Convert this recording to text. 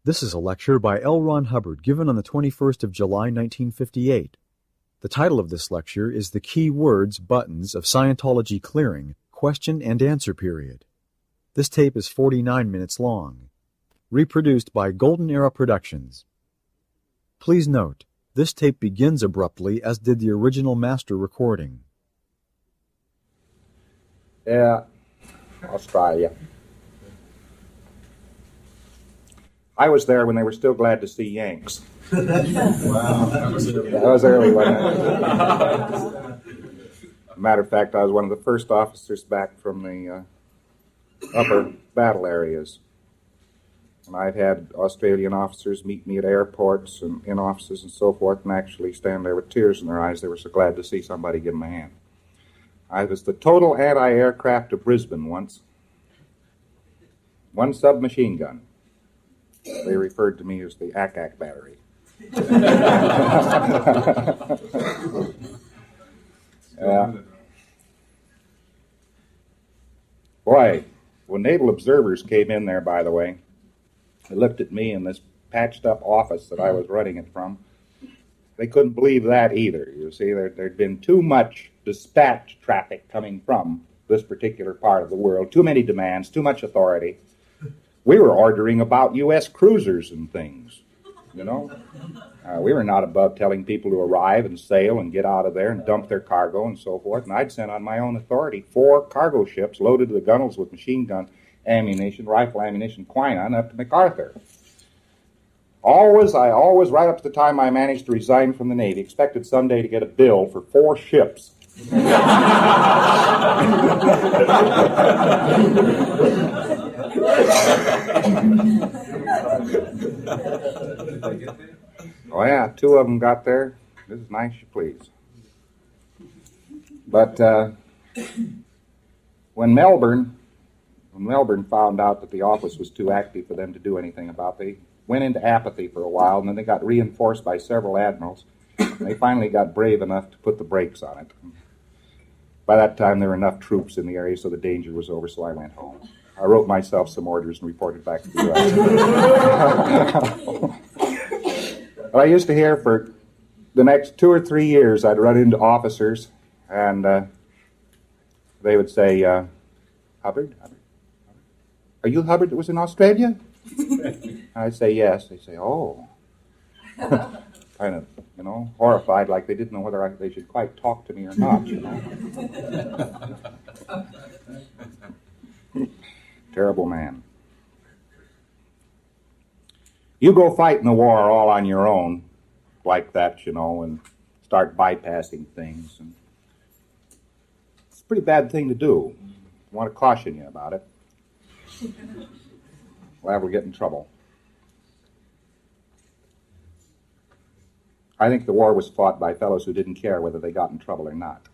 This is a lecture by L. Ron Hubbard given on the 21st of July, 1958. The title of this lecture is The Key Words Buttons of Scientology Clearing, Question and Answer Period. This tape is 49 minutes long. Reproduced by Golden Era Productions. Please note, this tape begins abruptly as did the original master recording. Yeah, Australia. I was there when they were still glad to see Yanks. Wow, that was early, wasn't it? Matter of fact, I was one of the first officers back from the upper battle areas. And I'd had Australian officers meet me at airports and in offices and so forth, and actually stand there with tears in their eyes. They were so glad to see somebody give them a hand. I was the total anti-aircraft of Brisbane once. One submachine gun. They referred to me as the ACAC battery. Boy, when naval observers came in there, by the way, they looked at me in this patched up office that I was running it from. They couldn't believe that either. You see, there'd been too much dispatch traffic coming from this particular part of the world, too many demands, too much authority. We were ordering about U.S. cruisers and things, you know. We were not above telling people to arrive and sail and get out of there and dump their cargo and so forth. And I'd sent on my own authority 4 cargo ships loaded to the gunnels with machine gun ammunition, rifle ammunition, quinine up to MacArthur. I always, right up to the time I managed to resign from the Navy, expected someday to get a bill for 4 ships. Oh yeah, 2 of them got there. This is nice, you please. But when Melbourne found out that the office was too active for them to do anything about it, they went into apathy for a while, and then they got reinforced by several admirals. They finally got brave enough to put the brakes on it. By that time, there were enough troops in the area, so the danger was over, so I went home. I wrote myself some orders and reported back to the U.S. But I used to hear for the next 2 or 3 years, I'd run into officers, and they would say, Hubbard? Are you Hubbard that was in Australia? I'd say, yes. They'd say, oh. Kind of, horrified, like they didn't know whether they should quite talk to me or not, Terrible man. You go fight in the war all on your own, like that, and start bypassing things. And it's a pretty bad thing to do. I want to caution you about it. Liable to get in trouble. I think the war was fought by fellows who didn't care whether they got in trouble or not.